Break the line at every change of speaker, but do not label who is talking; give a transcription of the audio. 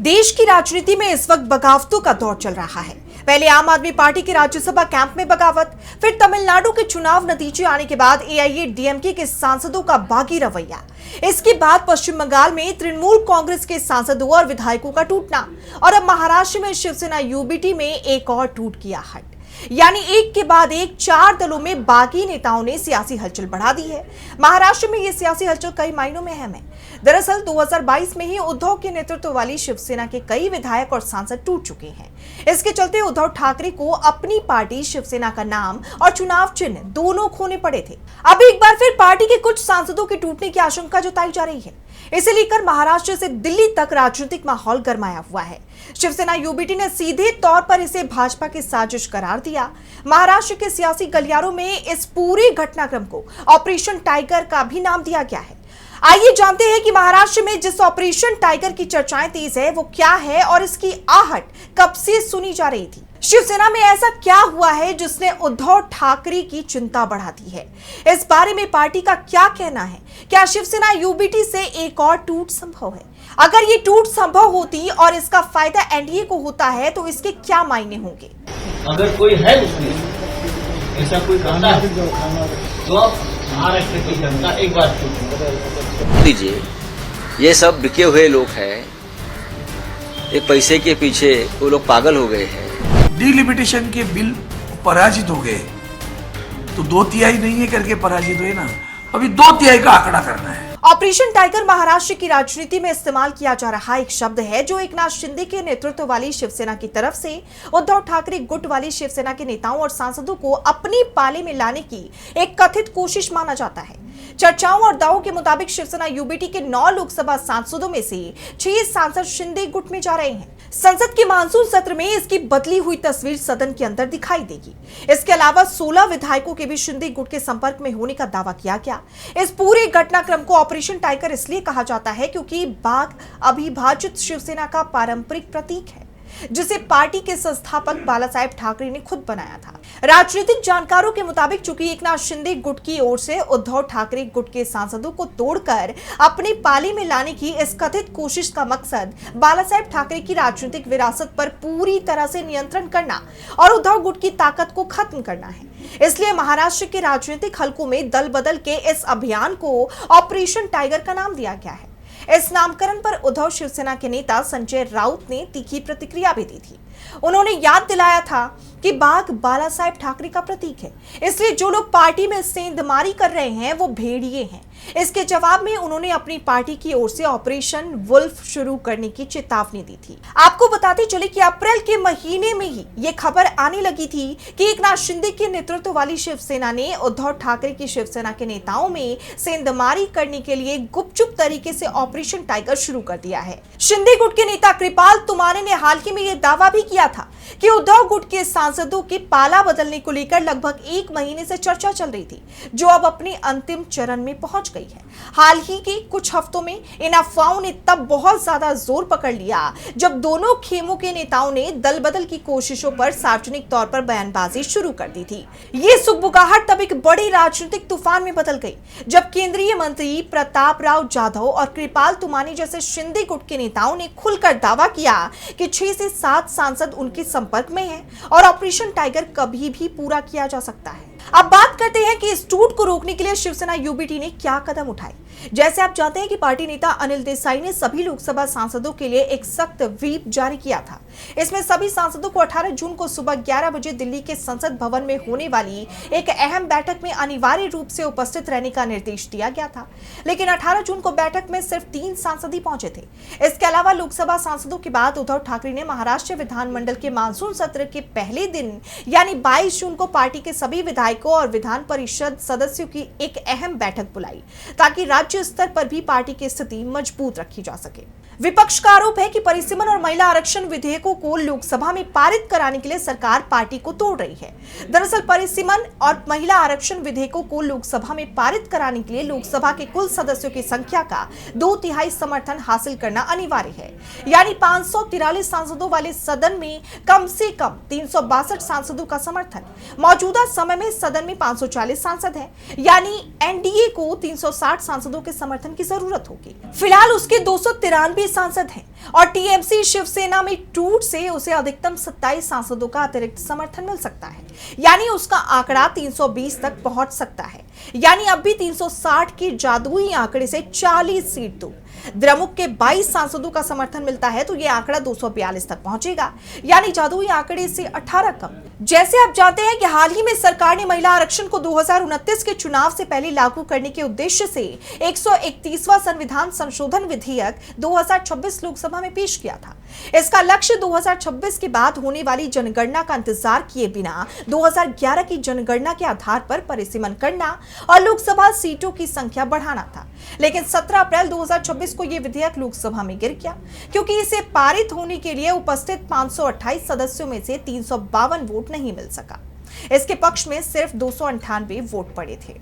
देश की राजनीति में इस वक्त बगावतों का दौर चल रहा है। पहले आम आदमी पार्टी के राज्यसभा कैंप में बगावत, फिर तमिलनाडु के चुनाव नतीजे आने के बाद एआईएडीएमके के सांसदों का बागी रवैया, इसके बाद पश्चिम बंगाल में तृणमूल कांग्रेस के सांसदों और विधायकों का टूटना और अब महाराष्ट्र में शिवसेना यूबीटी में एक और टूट की आहट। यानी एक के बाद एक 4 दलों में बागी नेताओं ने सियासी हलचल बढ़ा दी है। महाराष्ट्र में यह सियासी हलचल कई मायनों में अहम है। दरअसल 2022 में ही उद्धव के नेतृत्व वाली शिवसेना के कई विधायक और सांसद टूट चुके हैं। इसके चलते उद्धव ठाकरे को अपनी पार्टी शिवसेना का नाम और चुनाव चिन्ह दोनों खोने पड़े थे। अब एक बार फिर पार्टी के कुछ सांसदों के टूटने की आशंका जताई जा रही है। इसे लेकर महाराष्ट्र से दिल्ली तक राजनीतिक माहौल गरमाया हुआ है। शिवसेना यूबीटी ने सीधे तौर पर इसे भाजपा की साजिश करार दिया। महाराष्ट्र के सियासी गलियारों में इस पूरे घटनाक्रम को ऑपरेशन टाइगर का भी नाम दिया गया है। आइए जानते हैं कि महाराष्ट्र में जिस ऑपरेशन टाइगर की चर्चाएं तेज है वो क्या है और इसकी आहट कब से सुनी जा रही थी। शिवसेना में ऐसा क्या हुआ है जिसने उद्धव ठाकरे की चिंता बढ़ा दी है। इस बारे में पार्टी का क्या कहना है। क्या शिवसेना यूबीटी से एक और टूट संभव है? अगर ये टूट संभव होती और इसका फायदा एनडीए को होता है तो इसके क्या मायने होंगे?
अगर कोई है उसमें ऐसा कोई कहना है तो आप महाराष्ट्र की जनता एक बात
लीजिए, ये सब बिके हुए लोग हैं। एक पैसे के पीछे वो लोग पागल हो गए हैं।
डिलिमिटेशन के बिल पराजित हो गए तो 2/3 नहीं है करके पराजित हुए ना। अभी 2/3 का आंकड़ा करना है।
ऑपरेशन टाइगर महाराष्ट्र की राजनीति में इस्तेमाल किया जा रहा एक शब्द है जो एकनाथ शिंदे के नेतृत्व वाली शिवसेना की तरफ से उद्धव ठाकरे गुट वाली शिवसेना के नेताओं और सांसदों को अपनी पाले में लाने की एक कथित कोशिश माना जाता है। चर्चाओं और दावों के मुताबिक शिवसेना यूबीटी के 9 लोकसभा सांसदों में से 6 सांसद शिंदे गुट में जा रहे हैं। संसद के मानसून सत्र में इसकी बदली हुई तस्वीर सदन के अंदर दिखाई देगी। इसके अलावा 16 विधायकों के भी शिंदे गुट के संपर्क में होने का दावा किया गया। इस पूरे घटनाक्रम को ऑपरेशन टाइगर इसलिए कहा जाता है क्योंकि बाघ अविभाजित शिवसेना का पारंपरिक प्रतीक है, जिसे पार्टी के संस्थापक बालासाहेब ठाकरे ने खुद बनाया था। राजनीतिक जानकारों के मुताबिक चूंकि एकनाथ शिंदे गुट की ओर से उद्धव ठाकरे गुट के सांसदों को तोड़कर अपनी पाली में लाने की इस कथित कोशिश का मकसद बालासाहेब ठाकरे की राजनीतिक विरासत पर पूरी तरह से नियंत्रण करना और उद्धव गुट की ताकत को खत्म करना है। इसलिए महाराष्ट्र के राजनीतिक हलकों में दल बदल के इस अभियान को ऑपरेशन टाइगर का नाम दिया गया है। इस नामकरण पर उद्धव शिवसेना के नेता संजय राउत ने तीखी प्रतिक्रिया भी दी थी। उन्होंने याद दिलाया था कि बाघ बालासाहेब ठाकरे का प्रतीक है, इसलिए जो लोग पार्टी में सेंधमारी कर रहे हैं वो भेड़िए हैं। इसके जवाब में उन्होंने अपनी पार्टी की ओर से ऑपरेशन वुल्फ शुरू करने की चेतावनी दी थी। आपको बताते चले कि अप्रैल के महीने में ही ये खबर आने लगी थी कि एकनाथ शिंदे के नेतृत्व वाली शिवसेना ने उद्धव ठाकरे की शिवसेना के नेताओं में सेंधमारी करने के लिए गुपचुप तरीके से ऑपरेशन टाइगर शुरू कर दिया है। शिंदे गुट के नेता कृपाल तुमाने ने हाल ही में यह दावा भी किया था कि उद्धव गुट के सांसदों के पाला बदलने को लेकर लगभग 1 महीने से चर्चा चल रही थी, जो अब अपने अंतिम चरण में पहुंच गई है। हाल ही के कुछ हफ्तों में इन अफवाहों ने तब बहुत ज्यादा जोर पकड़ लिया जब दोनों खेमों के नेताओं ने दल बदल की कोशिशों पर सार्वजनिक तौर पर बयानबाजी शुरू कर दी थी। ये सुगबुगाहट तब एक बड़ी राजनीतिक तूफान में बदल गई जब केंद्रीय मंत्री प्रताप राव जाधव और कृपाल तुमाने जैसे शिंदे गुट के नेताओं ने खुलकर दावा किया कि 6 से 7 सांसद उनके संपर्क में हैं और ऑपरेशन टाइगर कभी भी पूरा किया जा सकता है। अब बात करते हैं कि इस टूट को रोकने के लिए शिवसेना यूबीटी ने क्या कदम उठाए। जैसे आप जानते हैं कि पार्टी नेता अनिल देसाई ने सभी लोकसभा सांसदों के लिए एक सख्त व्हीप जारी किया था। इसमें सभी सांसदों को 18 जून को सुबह 11 बजे दिल्ली के संसद भवन में होने वाली एक अहम बैठक में अनिवार्य रूप से उपस्थित रहने का निर्देश दिया गया था। लेकिन 18 जून को बैठक में सिर्फ 3 सांसद ही पहुंचे थे। इसके अलावा लोकसभा सांसदों के बाद उद्धव ठाकरे ने महाराष्ट्र विधानमंडल के मानसून सत्र के पहले दिन यानी 22 जून को पार्टी के सभी विधायकों और विधान परिषद सदस्यों की एक अहम बैठक बुलाई ताकि राज्य स्तर पर भी पार्टी की स्थिति मजबूत रखी जा सके। विपक्ष का आरोप है कि परिसीमन और महिला आरक्षण विधेयकों को लोकसभा में पारित कराने के लिए सरकार पार्टी को तोड़ रही है। दरअसल परिसीमन और महिला आरक्षण विधेयकों को लोकसभा में पारित कराने के लिए लोकसभा के कुल सदस्यों की संख्या का 2/3 समर्थन हासिल करना अनिवार्य है। यानी 543 सांसदों वाले सदन में कम से कम 362 सांसदों का समर्थन। मौजूदा समय में सदन में 540 सांसद हैं, यानी एनडीए को 360 सांसदों सांसदों के समर्थन की जरूरत होगी। फिलहाल उसके 293 सांसद हैं और टीएमसी शिवसेना में टूट से उसे अधिकतम 27 सांसदों का अतिरिक्त समर्थन मिल सकता है, यानी उसका आंकड़ा 320 तक पहुंच सकता है। यानी अब भी 360 के जादुई आंकड़े से 40 सीट दूर द्रमुक के 22 सांसदों का समर्थन मिलता है तो यह आंकड़ा 242 तक पहुंचेगा, यानी जादुई आंकड़े से 18 कम। जैसे आप जानते हैं कि हाल ही में सरकार ने महिला आरक्षण को 2029 के चुनाव से पहले लागू करने के उद्देश्य से 131वां संविधान संशोधन विधेयक 2026 लोकसभा में पेश किया था। इसका लक्ष्य 2026 के बाद होने वाली जनगणना का इंतजार किए बिना 2011 की जनगणना के आधार पर परिसीमन करना और लोकसभा सीटों की संख्या बढ़ाना था। लेकिन 17 अप्रैल 2026 को यह विधेयक लोकसभा में गिर गया क्योंकि इसे पारित होने के लिए उपस्थित 528 सदस्यों में से 352 वोट नहीं मिल सका। इसके पक्ष में सिर्फ 298 वोट पड़े थे।